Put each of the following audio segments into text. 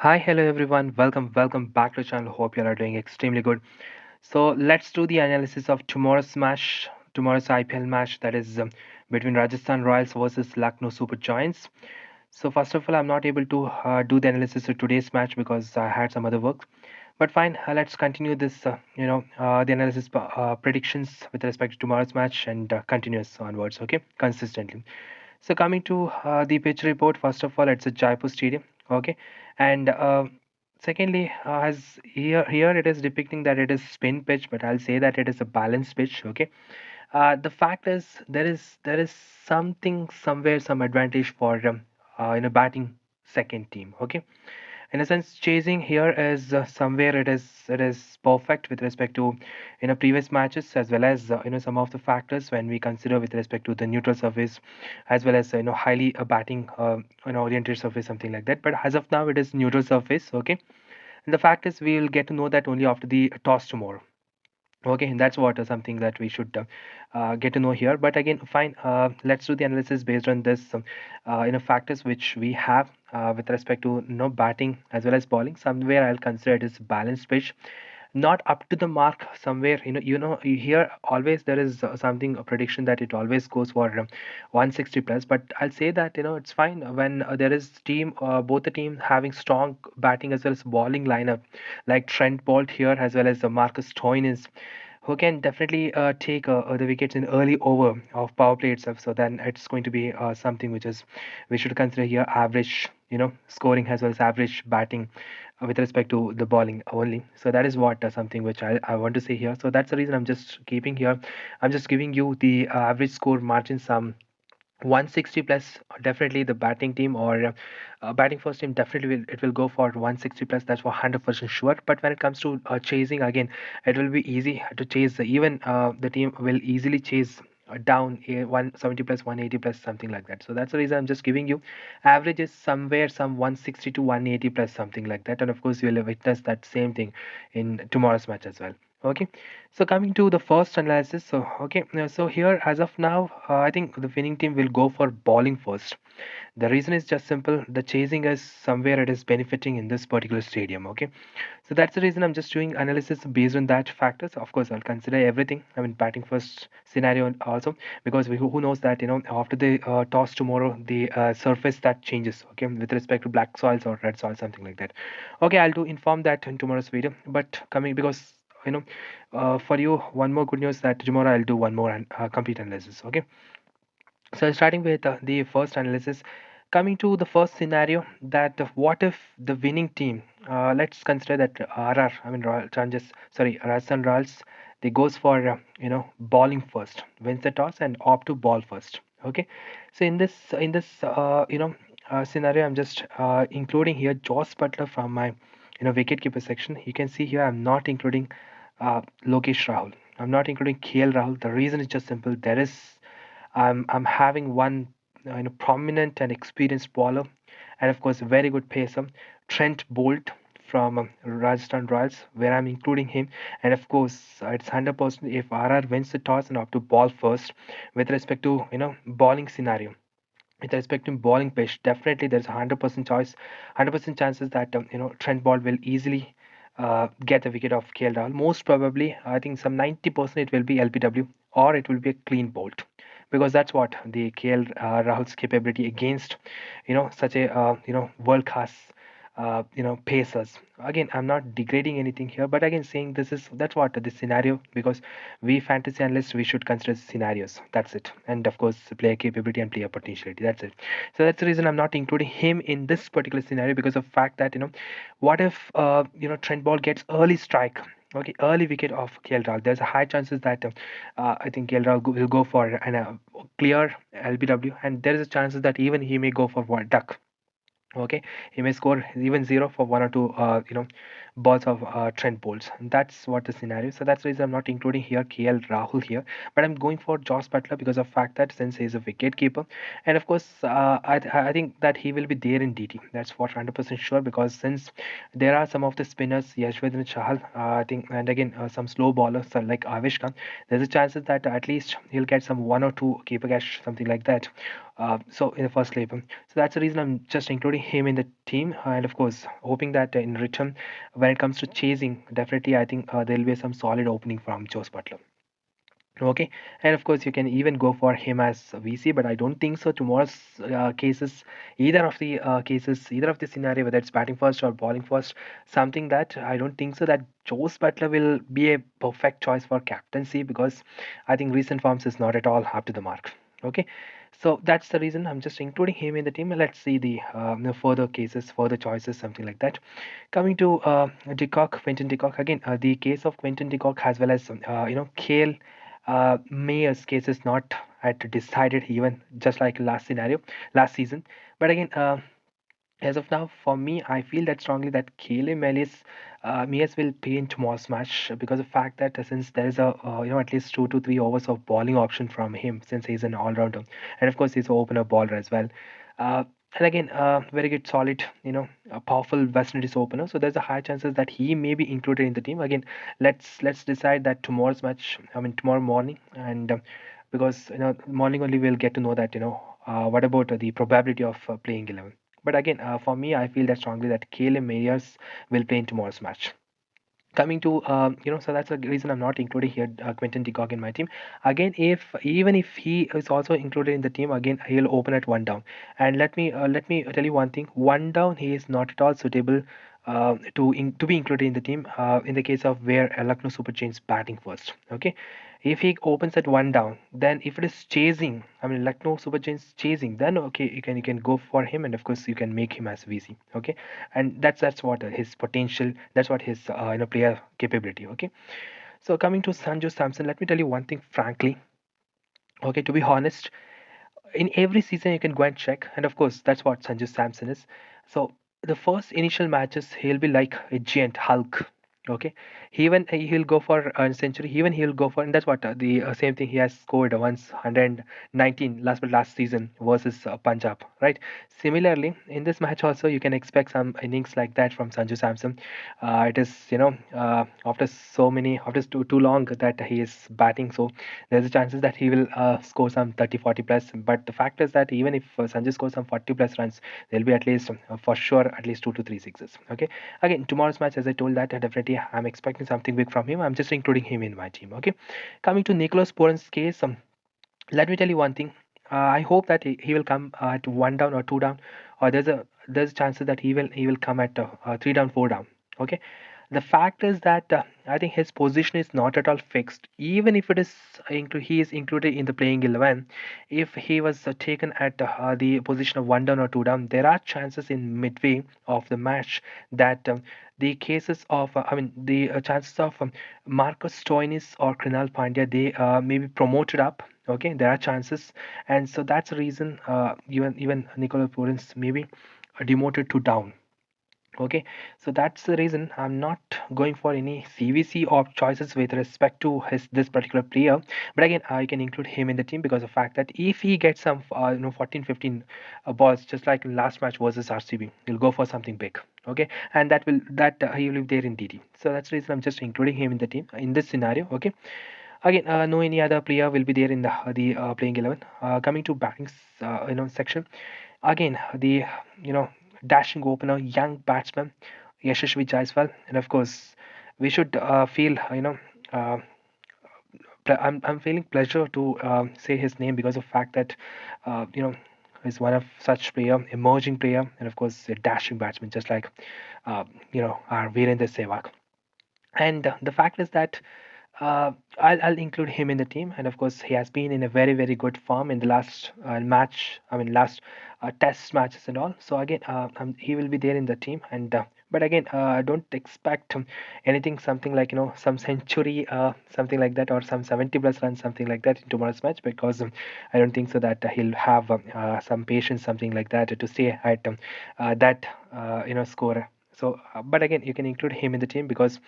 Hi, hello everyone. Welcome back to the channel. Hope you all are doing extremely good. So let's do the analysis of tomorrow's IPL match that is between Rajasthan Royals versus Lucknow Super Giants. So first of all, I'm not able to do the analysis of today's match because I had some other work. But fine, let's continue this, the analysis predictions with respect to tomorrow's match and continuous onwards, okay, consistently. So coming to the pitch report, first of all, it's a Jaipur Stadium, okay, and secondly, as here it is depicting that it is spin pitch, but I'll say that it is a balanced pitch, okay. The fact is there is something somewhere some advantage for batting second team, okay. In a sense, chasing here is somewhere it is perfect with respect to previous matches, as well as some of the factors when we consider with respect to the neutral surface, as well as highly batting oriented surface, something like that. But as of now, it is neutral surface, okay. And the fact is, we will get to know that only after the toss tomorrow. Okay, and that's what something that we should get to know here. But again, fine. Let's do the analysis based on this, factors which we have with respect to batting as well as bowling. Somewhere I'll consider it is balanced pitch, not up to the mark. Somewhere you hear always there is something a prediction that it always goes for 160 plus. But I'll say that it's fine when there is team both the team having strong batting as well as bowling lineup like Trent Bolt here as well as Marcus Stoinis who can definitely take the wickets in early over of power play itself. So then it's going to be something which is we should consider here average, scoring as well as average batting with respect to the bowling only. So that is what something which I want to say here. So that's the reason I'm just keeping here. I'm just giving you the average score margin some 160 plus definitely the batting team or batting first team definitely will go for 160 plus, that's for 100% sure. But when it comes to chasing again, it will be easy to chase. Even the team will easily chase down a 170 plus 180 plus something like that. So that's the reason I'm just giving you average is somewhere some 160 to 180 plus something like that. And of course you will witness that same thing in tomorrow's match as well. Okay, so coming to the first analysis, so okay, so here as of now, I think the winning team will go for bowling first. The reason is just simple: the chasing is somewhere it is benefiting in this particular stadium. Okay, so that's the reason I'm just doing analysis based on that factors. Of course, I'll consider everything. I mean, batting first scenario also because who knows that after the toss tomorrow, the surface that changes. Okay, with respect to black soils or red soil, something like that. Okay, I'll do inform that in tomorrow's video. But coming because you know for you one more good news that tomorrow I'll do one more complete analysis. Okay, so starting with the first analysis, coming to the first scenario that what if the winning team, let's consider that RR, I mean Royal Challenges, sorry, Rajasthan Royals, they goes for bowling first, wins the toss and opt to ball first. Okay, so in this scenario, I'm just including here Joss Butler from my wicketkeeper section. You can see here I'm not including Lokesh Rahul. I'm not including KL Rahul. The reason is just simple. There is I'm having one prominent and experienced bowler, and of course a very good pacer, Trent Bolt from Rajasthan Royals, where I'm including him. And of course, it's 100% if RR wins the toss and have to ball first, with respect to bowling scenario. With respect to bowling pitch, definitely there's a 100% choice, 100% chances that Trent Bolt will easily get the wicket of KL Rahul. Most probably, I think some 90% it will be LBW or it will be a clean bolt because that's what the KL Rahul's capability against such a world class pacers. Again, I'm not degrading anything here, but again saying that's what the scenario, because we fantasy analysts we should consider scenarios. That's it, and of course player capability and player potentiality. That's it. So that's the reason I'm not including him in this particular scenario because of fact that what if Trent Ball gets early strike. Okay, early wicket of KL Rahul. There's a high chances that I think KL Rahul will go for an clear LBW, and there is a chances that even he may go for one duck. Okay, he may score even zero for one or two balls of Trent Bolts. That's what the scenario. So that's the reason I'm not including here KL Rahul here, but I'm going for Josh Butler because of fact that since he's a wicket keeper, and of course I think that he will be there in DT. That's what 100% sure because since there are some of the spinners, Yashwardhan Chahal, I think, and again some slow bowlers like Avish Khan, there's a chances that at least he'll get some one or two keeper catch, something like that. So in the first sleeper. So that's the reason I'm just including him in the team, and of course hoping that in return, when it comes to chasing, definitely I think there'll be some solid opening from Joe Butler. Okay, and of course you can even go for him as a VC, but I don't think so. Tomorrow's cases, either of the scenario, whether it's batting first or bowling first, something that I don't think so that Jose Butler will be a perfect choice for captaincy because I think recent forms is not at all up to the mark. Okay, so that's the reason I'm just including him in the team. Let's see the further cases, further choices, something like that. Coming to Quentin de Kock again, the case of Quentin de Kock as well as Kale Mayer's case is not at decided even just like last scenario, last season. But again, as of now, for me, I feel that strongly that Kale Mayers will play in tomorrow's match because of the fact that since there is a at least 2 to 3 overs of bowling option from him since he's an all-rounder and of course he's an opener bowler as well. Uh, and again, very good, solid, a powerful West Indies opener. So there's a high chances that he may be included in the team. Again, let's decide that tomorrow's match. I mean tomorrow morning, and because morning only we'll get to know that what about the probability of playing 11. But again, for me, I feel that strongly that Caleb Mayers will play in tomorrow's match. Coming to so that's the reason I'm not including here Quentin de Kock in my team. Again, if even if he is also included in the team, again he'll open at one down. And let me tell you one thing: one down, he is not at all suitable to be included in the team. In the case of where Lucknow Super Giants batting first, okay. If he opens at one down, then if it is chasing, I mean Lucknow Super Giants chasing, then okay, you can go for him, and of course you can make him as VC, okay. And that's what his potential, that's what his player capability, okay. So coming to Sanju Samson, let me tell you one thing frankly, okay, to be honest, in every season you can go and check, and of course that's what Sanju Samson is. So the first initial matches he'll be like a giant Hulk. Okay, he'll go for a century. Even he'll go for, and that's what the same thing he has scored once 119 last season versus Punjab, right? Similarly, in this match also you can expect some innings like that from Sanju Samson. It is after so many after too long that he is batting, so there's a chances that he will score some 30-40 plus. But the fact is that even if Sanjay scores some 40 plus runs, there'll be at least for sure at least 2 to 3 sixes. Okay. Again, tomorrow's match, as I told that definitely I'm expecting something big from him. I'm just including him in my team. Okay. Coming to Nicholas Puran's case, let me tell you one thing. I hope that he will come at one down or two down, or there's a chances that he will come at three down, four down. Okay, the fact is that I think his position is not at all fixed. Even if it is he is included in the playing 11, if he was taken at the position of one down or two down, there are chances in midway of the match that the cases of the chances of Marcus Stoinis or Krinal Pandya, they may be promoted up. Okay, there are chances, and so that's the reason even Nicola Purins may be demoted to down. Okay, so that's the reason I'm not going for any CVC or choices with respect to this particular player. But again, I can include him in the team because of the fact that if he gets some 14, 15 balls, just like last match versus RCB, he'll go for something big. Okay, and that he will be there in DD. So that's the reason I'm just including him in the team in this scenario. Okay. Again, no any other player will be there in the playing 11. Coming to batting, section. Again, the dashing opener, young batsman, Yashashvi Jaiswal, and of course, we should feel uh, I'm feeling pleasure to say his name because of fact that is one of such player, emerging player, and of course a dashing batsman, just like our Virendra Sehwag. And the fact is that I'll include him in the team, and of course he has been in a very very good form in the last match. I mean last test matches and all. So again, he will be there in the team, and but again, don't expect anything something like some century, something like that, or some 70 plus runs, something like that in tomorrow's match because I don't think so that he'll have some patience, something like that, to stay at that score. So, but again, you can include him in the team because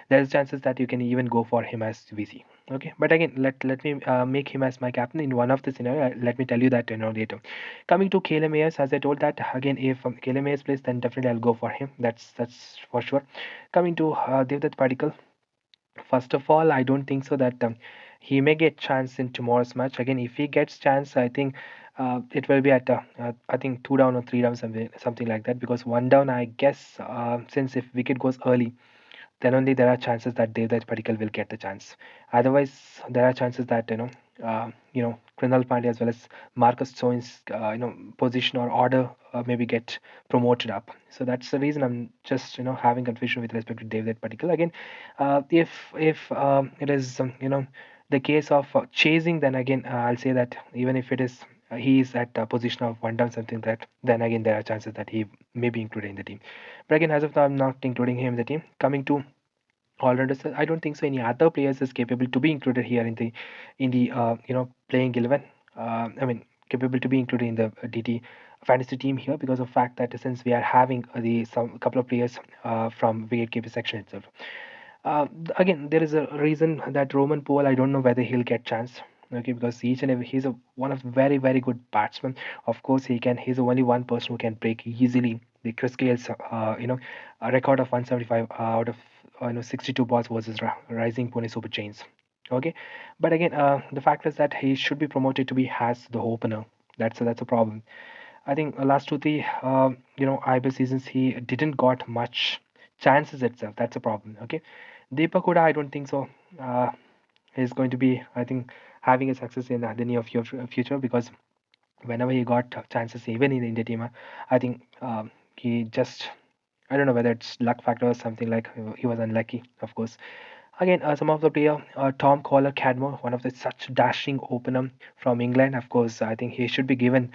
there's chances that you can even go for him as VC. Okay, but again, let me make him as my captain in one of the scenario. Let me tell you that later. Coming to Caleb Ayers, as I told that again, if Caleb Ayers plays, then definitely I'll go for him. That's for sure. Coming to Devdutt Padikkal, first of all, I don't think so that he may get chance in tomorrow's match. Again, if he gets chance, I think it will be at I think 2 down or 3 down, something like that. Because 1 down, I guess, since if wicket goes early, then only there are chances that Devdutt Padikkal will get the chance. Otherwise, there are chances that Krunal Pandya as well as Marcus Stoinis, position or order maybe get promoted up. So that's the reason I'm just having confusion with respect to Devdutt Padikkal. Again, if it is the case of chasing, then again I'll say that even if it is he is at a position of 1 down something that then again there are chances that he may be included in the team. But again, as of now, I'm not including him in the team. Coming to all-rounders, I don't think so. Any other players is capable to be included here in the playing 11. I mean, capable to be included in the DT fantasy team here because of fact that since we are having the some couple of players from wicketkeeper section itself. Again, there is a reason that Roman Poel, I don't know whether he'll get chance. Okay, because each and every he's one of very very good batsmen. Of course, he's the only one person who can break easily the Chris Gale's a record of 175 out of 62 balls versus Rising Pune Super Chains. Okay, but again, the fact is that he should be promoted to be has the opener. That's a problem. I think last 2 3 IPL seasons he didn't got much chances itself. That's a problem. Okay, Deepak Huda, I don't think so. He's going to be, I think, having a success in the near future because whenever he got chances, even in the India team, I think he just, I don't know whether it's luck factor or something like he was unlucky, of course. Again, some of the player, Tom Collar Cadmore, one of the such dashing opener from England. Of course, I think he should be given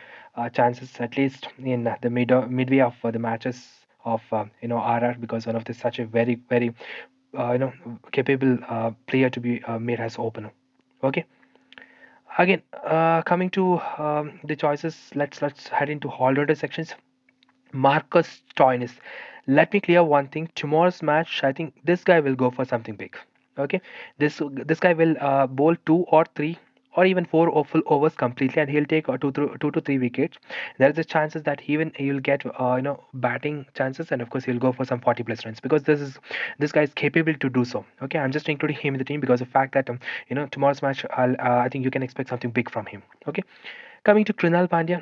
chances at least in the midway of the matches of RR because one of the such a very very capable player to be made as opener. Okay. Again, coming to the choices, let's head into all-rounder sections. Marcus Stoinis. Let me clear one thing. Tomorrow's match, I think this guy will go for something big. Okay, this guy will bowl 2 or 3 or even 4 full overs completely, and he'll take 2 to 3 wickets. There is a chances that even he'll get batting chances, and of course he'll go for some 40 plus runs because this guy is capable to do so. Okay, I'm just including him in the team because of the fact that tomorrow's match, I think you can expect something big from him. Okay, coming to Krunal Pandya,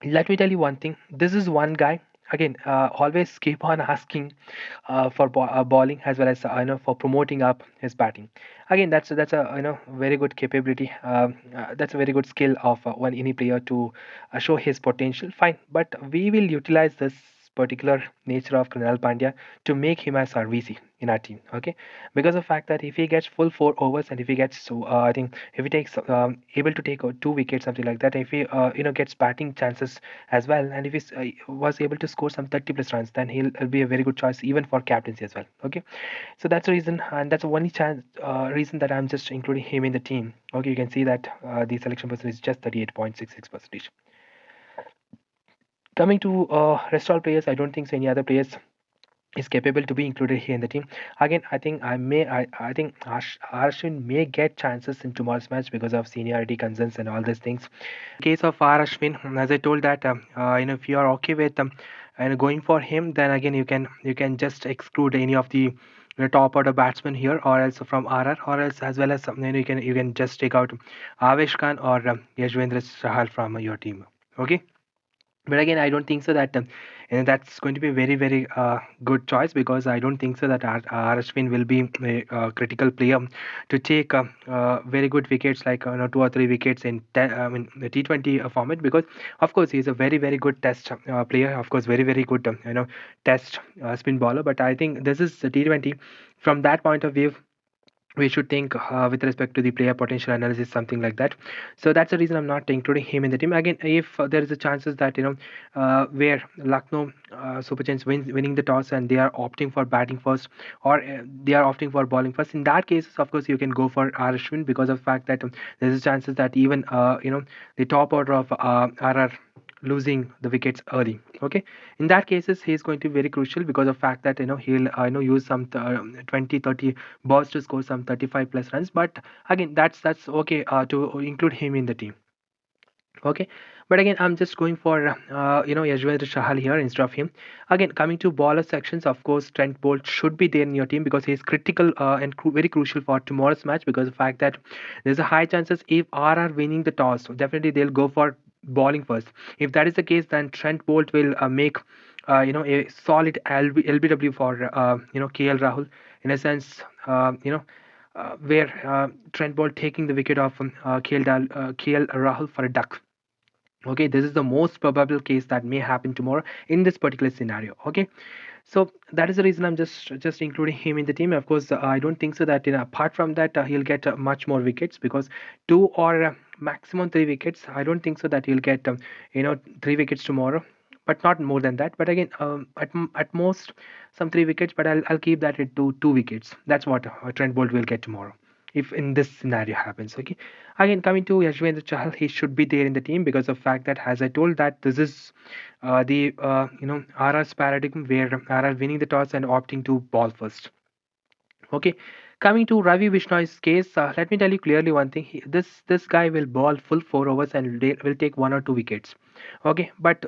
let me tell you one thing. This is one guy. Again, always keep on asking for bowling as well as for promoting up his batting. Again, that's a very good capability. That's a very good skill of one any player to show his potential. Fine, but we will utilize this particular nature of Krunal Pandya to make him as our VC in our team. Okay, because of the fact that if he gets full 4 overs and if he gets so I think if he takes able to take 2 wickets something like that, if he gets batting chances as well, and if he was able to score some 30 plus runs, then he'll be a very good choice even for captaincy as well. Okay, so that's the reason, and that's the only chance reason that I'm just including him in the team. Okay, you can see that the selection percentage is just 38.66%. Coming to rest all players, I don't think so any other players is capable to be included here in the team. Again, I think Ashwin may get chances in tomorrow's match because of seniority concerns and all these things. In case of Ashwin, as I told that if you are okay with and going for him, then again you can just exclude any of the top order batsmen here, or else from RR, or else as well as you can just take out Avesh Khan or Yashwendra Chahal from your team. Okay, but again, I don't think so that that's going to be a very very good choice because I don't think so that Ashwin will be a critical player to take very good wickets like 2 or 3 wickets in the T20 format because of course he's a very very good test player, of course very very good test spin bowler, but I think this is the T20. From that point of view, we should think with respect to the player potential analysis, something like that. So that's the reason I'm not including him in the team. Again, if there is a chances that where Lucknow Super Giants winning the toss and they are opting for batting first, or they are opting for bowling first, in that case of course you can go for Ashwin because of the fact that there's a chances that even the top order of RR losing the wickets early. Okay, in that cases he is going to be very crucial because of fact that he'll use some 20 30 balls to score some 35 plus runs. But again, that's okay to include him in the team. Okay, but again, I'm just going for Yajwendra Chahal here instead of him. Again, coming to bowler sections, of course, Trent Bolt should be there in your team because he's critical and very crucial for tomorrow's match because of the fact that there's a high chances if RR winning the toss, so definitely they'll go for bowling first. If that is the case, then Trent Bolt will make a solid LBW for KL Rahul in a sense. Where Trent Bolt taking the wicket of KL Rahul for a duck. Okay, this is the most probable case that may happen tomorrow in this particular scenario. Okay, so that is the reason I'm just including him in the team. Of course, I don't think so that apart from that he'll get much more wickets because two or maximum three wickets. I don't think so that he'll get 3 wickets tomorrow, but not more than that. But again, at most some 3 wickets. But I'll keep that at two wickets. That's what Trent Bolt will get tomorrow if in this scenario happens. Okay, again coming to Yashwendra Chahal, he should be there in the team because of fact that as I told that this is the RR's paradigm where RR winning the toss and opting to ball first. Okay, coming to Ravi Bishnой's case, let me tell you clearly one thing. This guy will ball full 4 overs and they will take 1 or 2 wickets. Okay, but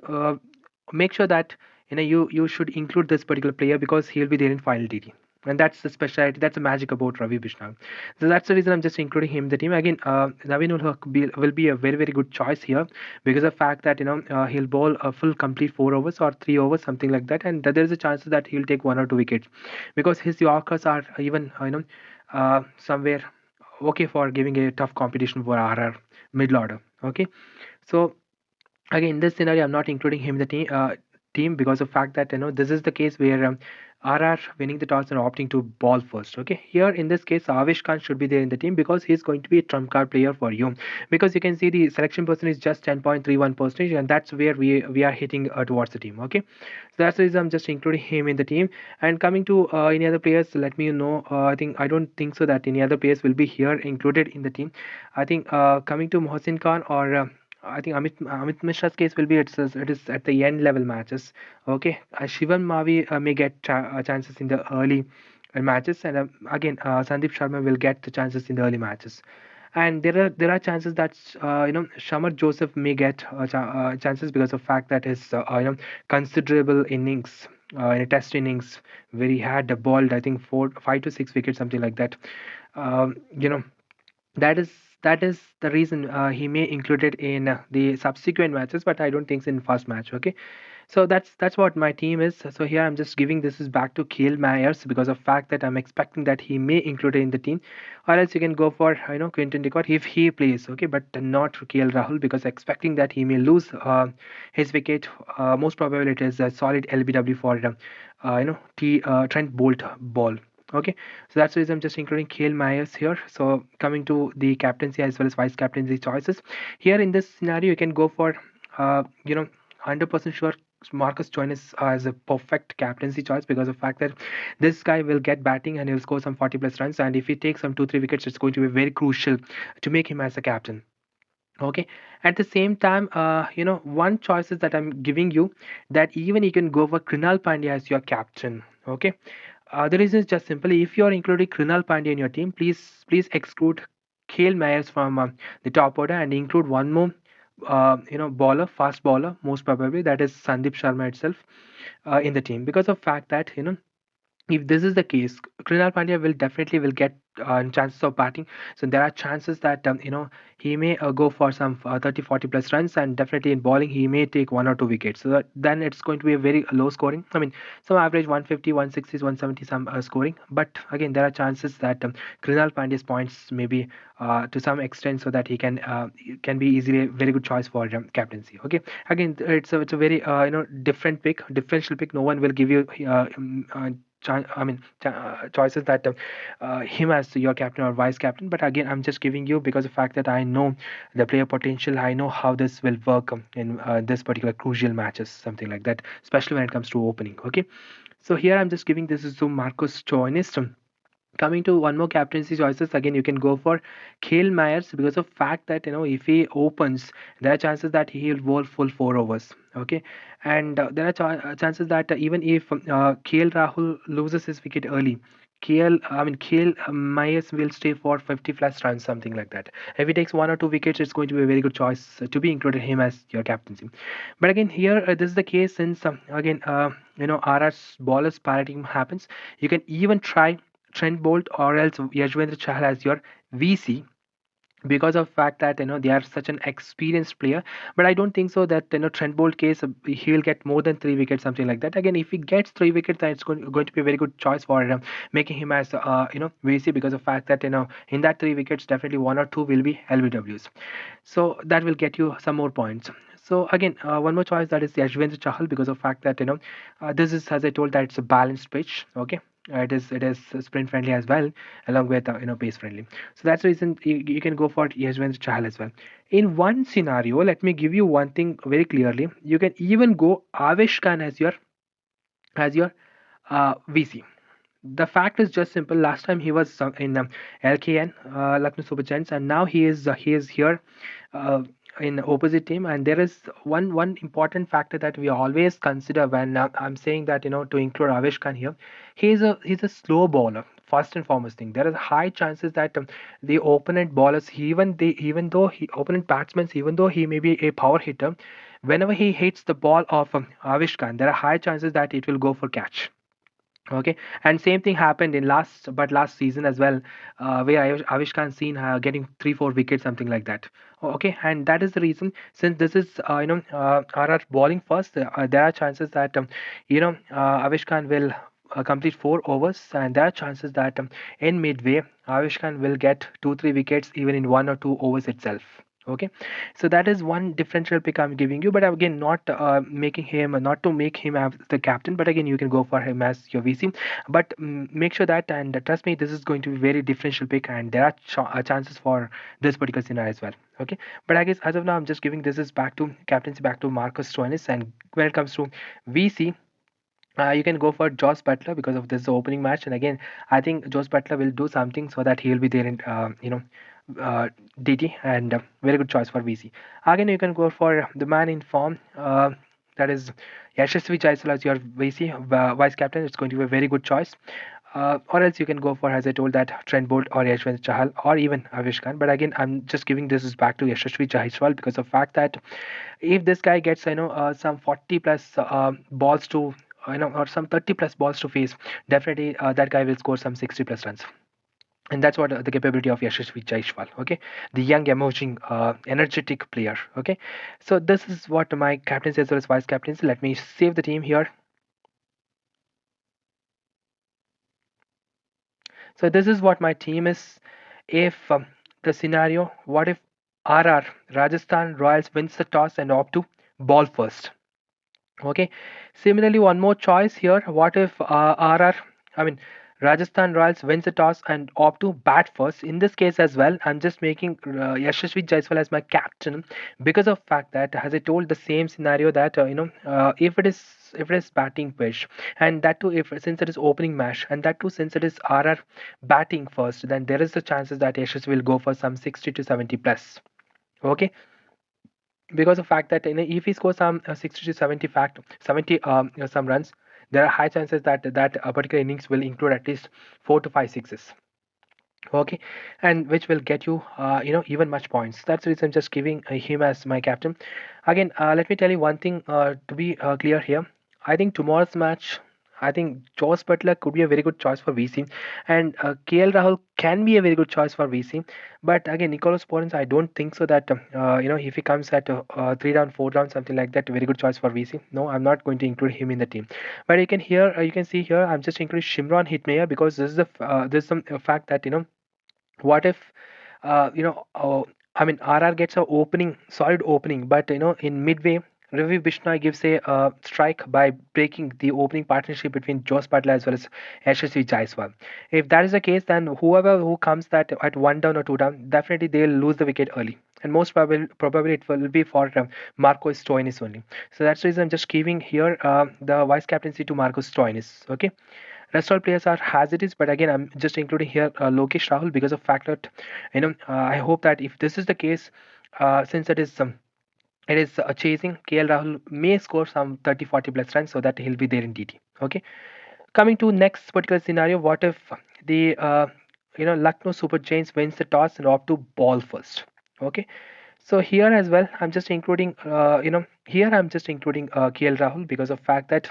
make sure that you should include this particular player because he'll be there in final DT. And that's the specialty, that's the magic about Ravi Bishnoi. So that's the reason I'm just including him in the team. Again, Naveen will be a very, very good choice here because of the fact that he'll bowl a full complete 4 overs or 3 overs, something like that, and there is a chance that he'll take 1 or 2 wickets because his Yorkers are even somewhere okay for giving a tough competition for RR middle order. Okay, so again in this scenario I'm not including him in the team because of fact that this is the case where RR winning the toss and opting to ball first. Okay, here in this case Avesh Khan should be there in the team because he's going to be a trump card player for you because you can see the selection percent is just 10.31 percentage and that's where we are hitting towards the team. Okay, so that's the reason I'm just including him in the team. And coming to any other players, let me know. I don't think so that any other players will be here included in the team. I think coming to Mohsin Khan or I think Amit Mishra's case will be it is at the end level matches. Okay, Shivam Mavi may get chances in the early matches, and again Sandeep Sharma will get the chances in the early matches. And there are chances that Shamar Joseph may get chances because of fact that his considerable innings in a test innings where he had a ball I think 5 to 6 wickets something like that. You know that is that is the reason he may include it in the subsequent matches, but I don't think it's in first match. Okay, so that's what my team is. So here I'm just giving this is back to Kiel Myers because of fact that I'm expecting that he may include it in the team, or else you can go for Quinton de Kock if he plays. Okay, but not Kiel Rahul because expecting that he may lose his wicket. Most probably it is a solid LBW for Trent Bolt ball. Okay, so that's the reason I'm just including Kale Myers here. So coming to the captaincy as well as vice captaincy choices, here in this scenario you can go for 100% sure Marcus Joynes as a perfect captaincy choice because of the fact that this guy will get batting and he'll score some 40 plus runs, and if he takes some 2 3 wickets it's going to be very crucial to make him as a captain. Okay, at the same time one choice is that I'm giving you that even you can go for Krunal Pandya as your captain. Okay, the reason is just simply if you are including Krunal Pandya in your team, please exclude Kale Myers from the top order and include one more bowler, fast bowler, most probably that is Sandeep Sharma itself in the team because of fact that if this is the case, Krunal Pandya will definitely will get chances of batting. So there are chances that he may go for some 30 40 plus runs, and definitely in bowling he may take 1 or 2 wickets. So then it's going to be a very low scoring. I mean, some average 150, 160, 170 some scoring. But again, there are chances that Krunal Pandya's points may be to some extent so that he can be easily a very good choice for captaincy. Okay, again it's a very different pick, differential pick. No one will give you choices that him as your captain or vice captain. But again, I'm just giving you because of the fact that I know the player potential. I know how this will work in this particular crucial matches, something like that, especially when it comes to opening. Okay, so here I'm just giving this is to Marcus Joynis. Coming to one more captaincy choices, again you can go for Kale Myers because of fact that if he opens, there are chances that he'll bowl full 4 overs. Okay, and there are chances that even if Kale Rahul loses his wicket early, Kale Myers will stay for 50 plus runs, something like that. If he takes 1 or 2 wickets, it's going to be a very good choice to be included him as your captaincy. But again, here this is the case since again RR's bowlers parity happens. You can even try Trent Bolt or else Yajwendra Chahal as your VC because of fact that they are such an experienced player. But I don't think so that Trent Bolt case he will get more than 3 wickets, something like that. Again, if he gets 3 wickets, then it's going to be a very good choice for making him as VC because of fact that in that 3 wickets definitely 1 or 2 will be LBWs, so that will get you some more points. So again, one more choice, that is Yashvendra Chahal because of fact that this is, as I told, that it's a balanced pitch. Okay, it is sprint friendly as well, along with pace friendly. So that's the reason you can go for Yashvendra Chahal as well. In one scenario, let me give you one thing very clearly. You can even go Avesh Khan as your VC. The fact is just simple. Last time he was in LKN, Lucknow Super Giants, and now he is here uh, in the opposite team. And there is one important factor that we always consider when I'm saying that to include Avesh Khan here. He's a slow bowler. First and foremost thing, there is high chances that the opponent bowlers, even though he opponent batsmen, even though he may be a power hitter, whenever he hits the ball of Avesh Khan, there are high chances that it will go for catch. Okay, and same thing happened in last season as well, where Avish Khan seen getting 3 4 wickets, something like that. Okay, and that is the reason, since this is RR bowling first, there are chances that Avish Khan will complete 4 overs, and there are chances that in midway Avish Khan will get 2 3 wickets even in 1 or 2 overs itself. Okay, so that is one differential pick I'm giving you, but again, not making him, not to make him as the captain, but again, you can go for him as your VC. But make sure that, and trust me, this is going to be very differential pick, and there are chances for this particular scenario as well. Okay, but I guess as of now, I'm just giving this is back to captaincy, back to Marcus Stoinis, and when it comes to VC, you can go for Josh Butler because of this opening match, and again, I think Josh Butler will do something so that he will be there in DT, and very good choice for VC. Again, you can go for the man in form. That is Yashasvi Jaiswal as your VC, vice captain. It's going to be a very good choice. Or else you can go for, as I told, that Trent Bolt or Yashwant Chahal or even Avish Khan. But again, I'm just giving this is back to Yashasvi Jaiswal because of fact that if this guy gets some 40 plus balls to or some 30 plus balls to face, definitely that guy will score some 60 plus runs. And that's what the capability of Yashasvi Jaishwal. Okay, the young, emerging, energetic player. Okay, so this is what my captains as well as vice captains. Let me save the team here. So this is what my team is. If the scenario, what if RR Rajasthan Royals wins the toss and opt to ball first? Okay. Similarly, one more choice here. What if RR, I mean, Rajasthan Royals wins the toss and opt to bat first? In this case as well, I'm just making Yashasvi Jaiswal as my captain because of fact that, as I told, the same scenario that if it is batting pitch, and that too if since it is opening match, and that too since it is RR batting first, then there is the chances that Yashasvi will go for some 60 to 70 plus. Okay, because of fact that if he scores some 60 to 70 70 some runs, there are high chances that a particular innings will include at least 4 to 5 sixes. Okay, and which will get you even much points. That's the reason I'm just giving him as my captain. Again, let me tell you one thing to be clear here. I think tomorrow's match, I think Josh Butler could be a very good choice for VC, and KL Rahul can be a very good choice for VC. But again, Nicholas Porins, I don't think so that if he comes at 3 down, 4 down, something like that, very good choice for VC. No, I'm not going to include him in the team. But you can see here, I'm just including Shimron Hitmayer because this is some fact that what if I mean RR gets a opening, solid opening, but in midway Ravi Bishnoi gives a strike by breaking the opening partnership between Josh Butler as well as Yashasvi Jaiswal. If that is the case, then whoever who comes that at 1 down or 2 down, definitely they'll lose the wicket early. and most probably it will be for Marco Stoinis only. So that's the reason I'm just giving here the vice captaincy to Marco Stoinis. Okay. Rest all players are as it is, but again, I'm just including here Lokesh Rahul because of fact that I hope that if this is the case, since it is chasing, KL Rahul may score some 30-40 plus runs so that he'll be there in DT. Okay. Coming to next particular scenario, what if the Lucknow Super Giants wins the toss and opt to ball first? Okay, so here as well, I'm just including here I'm just including KL Rahul because of fact that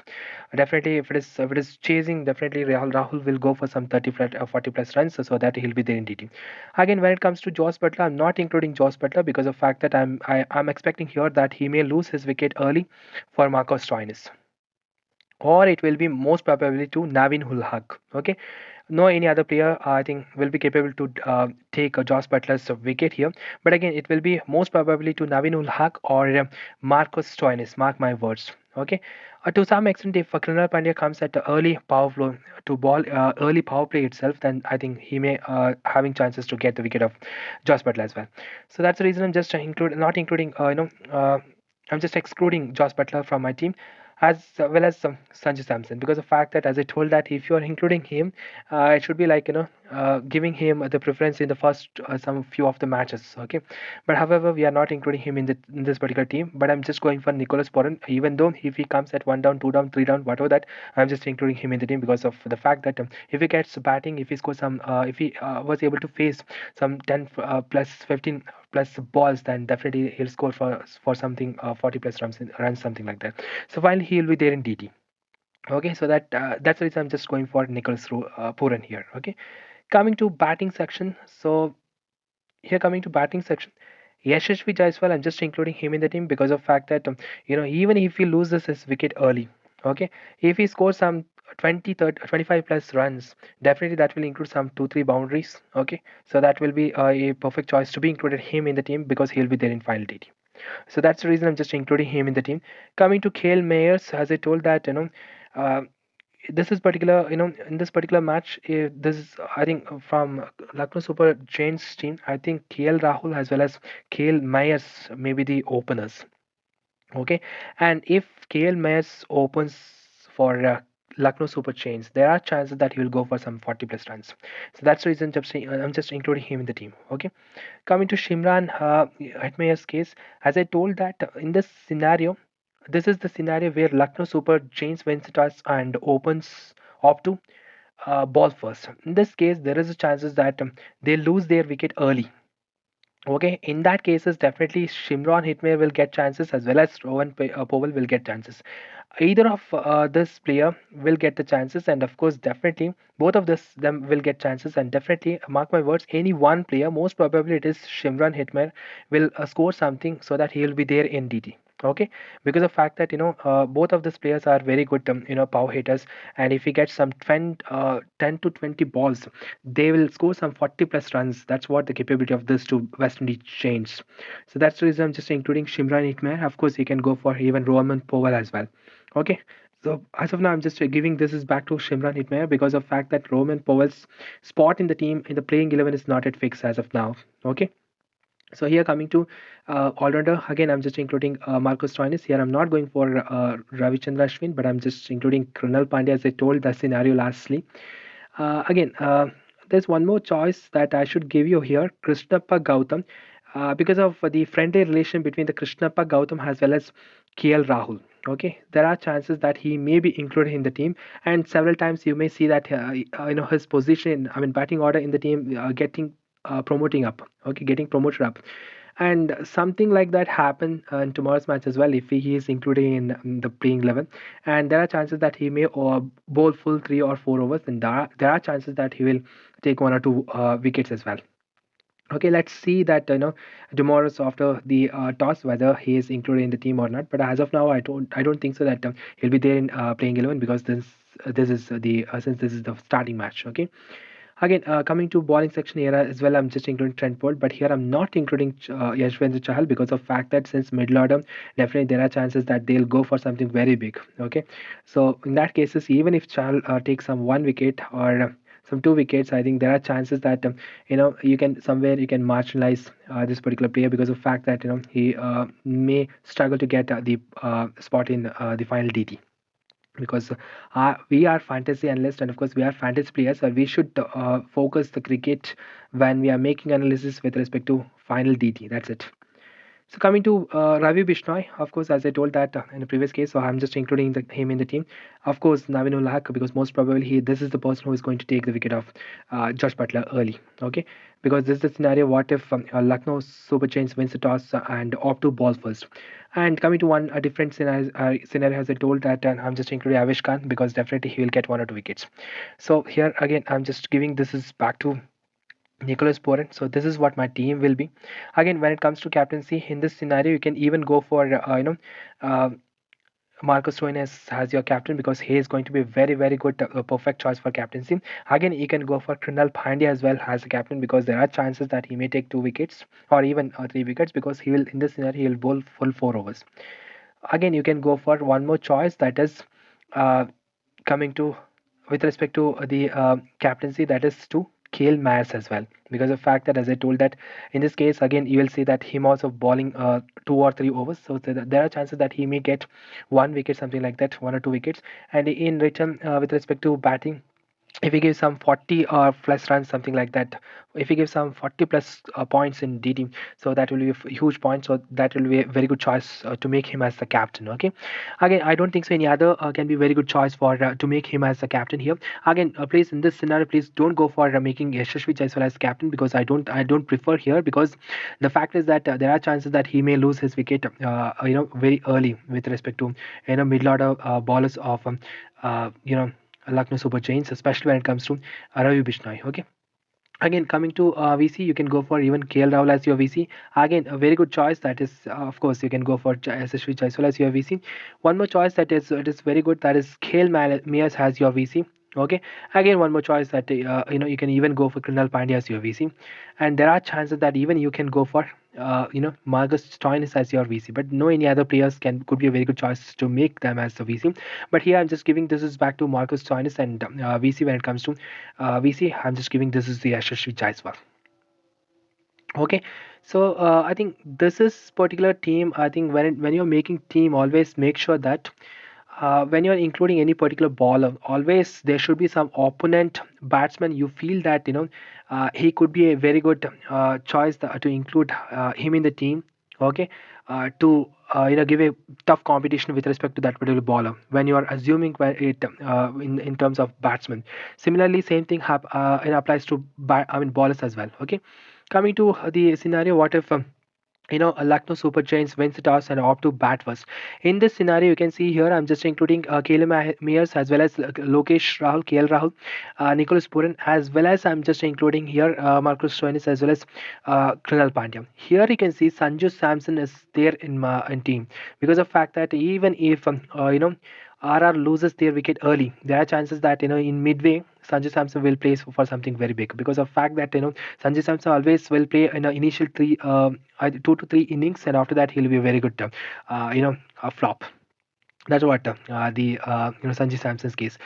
definitely if it is chasing, definitely Rahul will go for some 30 40 plus runs so that he'll be there in DT. Again, when it comes to Joss Butler, I'm not including Joss Butler because of fact that I'm expecting here that he may lose his wicket early for Marcos Stoinis, or it will be most probably to Navin Hulhaq. Okay, no any other player I think will be capable to take Josh Butler's wicket here. But again, it will be most probably to Navin Hulhaq or Marcus Stoinis. Mark my words. Okay. To some extent, if Krunal Pandya comes at the early power flow to ball early power play itself, then I think he may having chances to get the wicket of Josh Butler as well. So that's the reason I'm just not including I'm just excluding Josh Butler from my team as well as Sanjay Samson because of the fact that as I told that if you are including him, it should be like giving him the preference in the first some few of the matches. Okay, but however we are not including him in this particular team. But I'm just going for Nicholas Poran, even though if he comes at one down, two down, three down, whatever that, I'm just including him in the team because of the fact that if he gets batting, if he scores some, if he was able to face some 10 plus 15 plus balls, then definitely he'll score for something 40 plus runs something like that. So while he'll be there in DT. Okay, so that's the reason I'm just going for Nicholas Puran here. Okay, coming to batting section. So here coming to batting section, Yashasvi Jaiswal, I'm just including him in the team because of fact that even if he loses his wicket early, okay, if he scores some 20, 30, 25 plus runs, definitely that will include some 2 3 boundaries. Okay, so that will be a perfect choice to be included him in the team because he'll be there in final DT. So that's the reason I'm just including him in the team. Coming to Kale Mayers, as I told that uh, this is particular in this particular match, this is I think from Lucknow Super Giants team. I think KL Rahul as well as KL Myers may be the openers. Okay, and if KL Myers opens for Lucknow Super Giants, there are chances that he will go for some 40 plus runs. So that's the reason I'm just including him in the team. Okay, coming to Shimran Hetmeyer's case, as I told that in this scenario, this is the scenario where Lucknow Super Giants wins the toss and opens off to ball first. In this case, there is a chances that they lose their wicket early. Okay, in that cases, definitely Shimron Hitmare will get chances as well as Powell will get chances. Either of this player will get the chances, and of course, definitely both of this them will get chances, and definitely mark my words, any one player, most probably it is Shimron Hitmare, will score something so that he will be there in DT. Okay, because of fact that both of these players are very good power hitters, and if he gets some 10 to 20 balls, they will score some 40 plus runs. That's what the capability of this two West Indies changed. So that's the reason I'm just including Shimran Itmer. Of course, he can go for even Roman Powell as well. Okay. So as of now, I'm just giving this is back to Shimran Itmer because of fact that Roman Powell's spot in the team in the playing 11 is not yet fixed as of now. Okay. So here coming to all-rounder, again I'm just including Marcus Stoinis. Here I'm not going for Ravichandra Ashwin, but I'm just including Krunal Pandya as I told the scenario lastly. Again, there's one more choice that I should give you here, Krishnappa Gautam, because of the friendly relation between the Krishnappa Gautam as well as KL Rahul. Okay, there are chances that he may be included in the team, and several times you may see that his position, I mean batting order in the team, getting promoting up. Okay, getting promoted up, and something like that happen in tomorrow's match as well if he is included in the playing 11, and there are chances that he may bowl full 3 or 4 overs, and there are chances that he will take 1 or 2 wickets as well. Okay, let's see that tomorrow's after the toss whether he is included in the team or not. But as of now, I don't think so that he'll be there in playing 11 because this is the since this is the starting match. Okay. Again, coming to bowling section here as well, I'm just including Trent Bolt, but here I'm not including Yashwendra Chahal because of fact that since middle order, definitely there are chances that they'll go for something very big. Okay, so in that cases, even if Chahal takes some one wicket or some 2 wickets, I think there are chances that you can somewhere you can marginalize this particular player because of the fact that he may struggle to get the spot in the final DT because we are fantasy analysts and of course we are fantasy players, so we should focus the cricket when we are making analysis with respect to final DT. That's it. So coming to Ravi Bishnoi, of course, as I told that in the previous case, so I'm just including him in the team. Of course, Navin ul Haq, because most probably this is the person who is going to take the wicket of Josh Butler early. Okay, because this is the scenario. What if Lucknow Super Giants wins the toss and opt to ball first? And coming to one a different scenario, as I told that, and I'm just including Avish Khan because definitely he will get 1 or 2 wickets. So here again, I'm just giving this is back to Nicholas Poran. So this is what my team will be. Again, when it comes to captaincy, in this scenario, you can even go for uh, Marcus Stoinis as your captain because he is going to be a very very good perfect choice for captaincy. Again, you can go for Krunal Pandya as well as a captain because there are chances that he may take 2 wickets or even 3 wickets because he will in this scenario he will bowl full 4 overs. Again, you can go for one more choice that is uh, coming to with respect to the captaincy, that is to Kale Myers as well because of the fact that as I told that in this case again you will see that him also bowling 2 or 3 overs, so there are chances that he may get 1 wicket something like that, 1 or 2 wickets, and in return with respect to batting, if he gives some 40 or plus runs something like that, if he gives some 40 plus points in DD, so that will be a huge point, so that will be a very good choice to make him as the captain. Okay, again I don't think so any other can be very good choice for to make him as the captain here. Again please in this scenario please don't go for making Yashasvi Jaiswal as captain because I don't prefer here because the fact is that there are chances that he may lose his wicket very early with respect to middle order bowlers of Lucknow Super Giants, especially when it comes to Ravi Bishnoi. Okay. Again, coming to VC, you can go for even KL Rahul as your VC. Again, a very good choice. That is, of course, you can go for SSV Jaiswal as your VC. One more choice that is it is very good. That is Mias as your VC. Okay. Again, one more choice that you can even go for Krunal Pandya as your VC, and there are chances that even you can go for Marcus Stoinis as your VC, but no any other players can could be a very good choice to make them as the VC. But here I'm just giving this is back to Marcus Stoinis and VC when it comes to VC. I'm just giving this is the Yashasvi Jaiswal. Okay, so I think this is particular team. I think when you're making team, always make sure that when you're including any particular bowler, always there should be some opponent batsman. You feel that he could be a very good choice to include him in the team. Okay, to give a tough competition with respect to that particular bowler when you are assuming it in terms of batsmen. Similarly, same thing it applies to bowlers as well. Okay, coming to the scenario, what if a Lucknow Super Giants wins the toss and opt to bat first. In this scenario, you can see here I'm just including KL Mears as well as Lokesh Rahul, KL Rahul, Nicholas Puran, as well as I'm just including here Marcus Stoinis as well as Krunal Pandya. Here you can see Sanju Samson is there in my team because of fact that even if RR loses their wicket early, there are chances that in midway Sanju Samson will play for something very big because of fact that Sanju Samson always will play in the initial 2 to 3 innings, and after that he'll be a very good a flop. That's what the Sanjay Samson's case.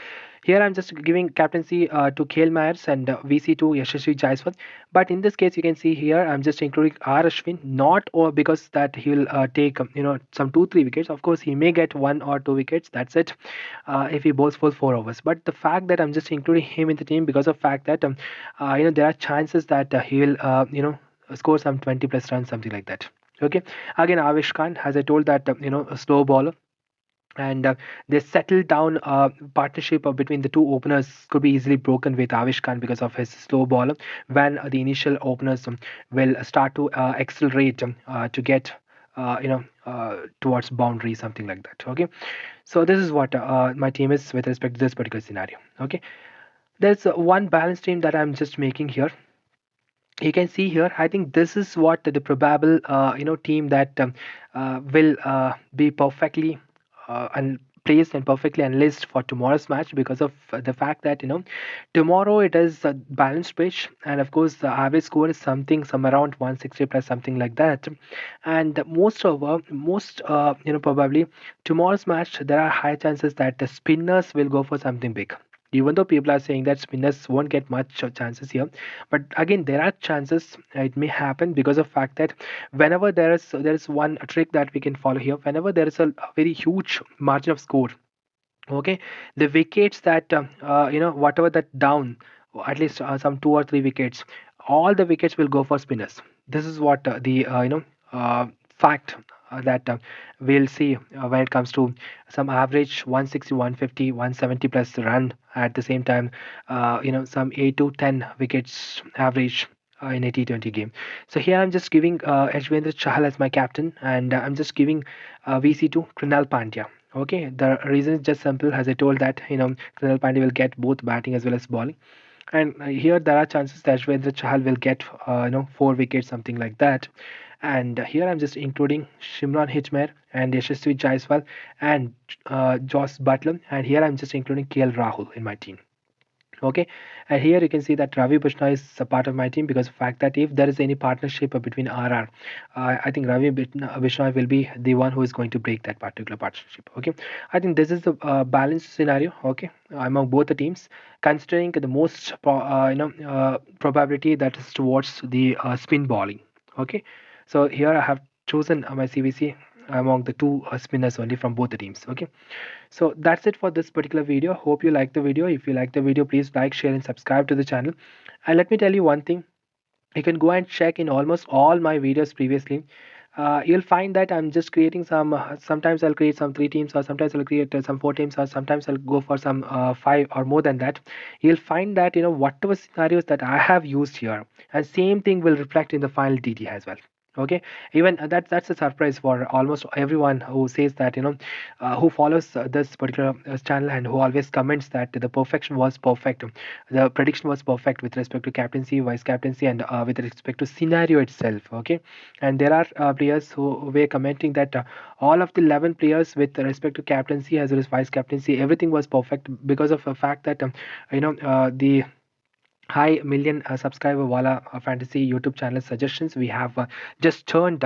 Here I'm just giving captaincy to Kale Myers and VC to Yashasvi Jaiswal. But in this case, you can see here I'm just including R Ashwin, not or because that he will take some 2 3 wickets. Of course, he may get 1 or 2 wickets. That's it. If he bowls full 4 overs. But the fact that I'm just including him in the team because of fact that there are chances that he will score some 20 plus runs, something like that. Okay. Again, Avish Khan, as I told that a slow bowler, and they settled down partnership between the two openers could be easily broken with Avish Khan because of his slow ball when the initial openers will start to accelerate to get towards boundary, something like that. Okay, so this is what my team is with respect to this particular scenario. Okay, there's one balanced team that I'm just making here. You can see here, I think this is what the probable team that will be perfectly and placed and perfectly analyzed for tomorrow's match because of the fact that tomorrow it is a balanced pitch, and of course the average score is something some around 160 plus something like that, and most probably tomorrow's match there are high chances that the spinners will go for something big. Even though people are saying that spinners won't get much chances here, but again there are chances. It may happen because of fact that whenever there is one trick that we can follow here. Whenever there is a very huge margin of score, okay, the wickets that whatever that down, at least some 2 or 3 wickets, all the wickets will go for spinners. This is what the fact that we'll see when it comes to some average 160, 150, 170 plus run. At the same time, some 8 to 10 wickets average in a T20 game. So here I'm just giving Yashwendra Chahal as my captain, and I'm just giving VC to Krunal Pandya. Okay, the reason is just simple. As I told that, Krunal Pandya will get both batting as well as bowling, and here there are chances that Yashwendra Chahal will get 4 wickets, something like that. And here I'm just including Shimron Hitchmer and Yashasvi Jaiswal and Josh Butler, and here I'm just including KL Rahul in my team. Okay, and here you can see that Ravi Bushna is a part of my team because of the fact that if there is any partnership between RR, I think Bushna will be the one who is going to break that particular partnership. Okay, I think this is the balanced scenario. Okay, among both the teams, considering the most probability that is towards the spin bowling. Okay, so here I have chosen my CVC among the two spinners only from both the teams. Okay, so that's it for this particular video. Hope you like the video. If you like the video, please like, share, and subscribe to the channel. And let me tell you one thing, you can go and check in almost all my videos previously. You'll find that I'm just creating some sometimes I'll create some 3 teams, or sometimes I'll create some 4 teams, or sometimes I'll go for some 5 or more than that. You'll find that whatever scenarios that I have used here, and same thing will reflect in the final DT as well. Okay, even that's a surprise for almost everyone who says that, who follows this particular channel, and who always comments that the perfection was perfect, the prediction was perfect with respect to captaincy, vice captaincy, and with respect to scenario itself. Okay, and there are players who were commenting that all of the 11 players with respect to captaincy as well as vice captaincy, everything was perfect because of the fact that the high million subscriber wala fantasy YouTube channel suggestions we have just turned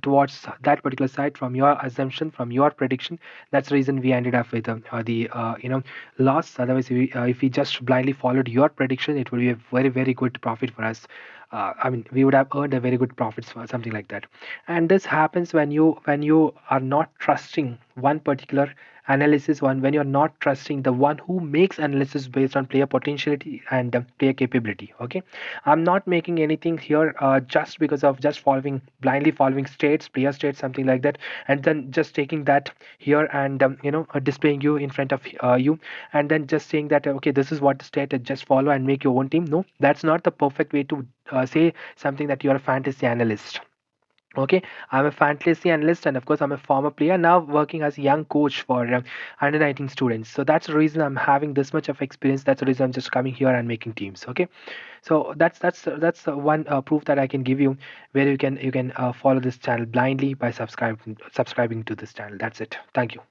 towards that particular side from your assumption, from your prediction. That's the reason we ended up with the loss. Otherwise, if we just blindly followed your prediction, it would be a very very good profit for us. I mean, we would have earned a very good profits for something like that. And this happens when you are not trusting one particular analysis, one when you're not trusting the one who makes analysis based on player potentiality and player capability. Okay, I'm not making anything here just because of just following blindly following states, player states, something like that, and then just taking that here and displaying you in front of you, and then just saying that okay, this is what the state just follow and make your own team. No, that's not the perfect way to say something that you're a fantasy analyst. Okay, I'm a fantasy analyst, and of course, I'm a former player now working as a young coach for under 19 students. So that's the reason I'm having this much of experience. That's the reason I'm just coming here and making teams. Okay, so that's one proof that I can give you, where you can follow this channel blindly by subscribing to this channel. That's it. Thank you.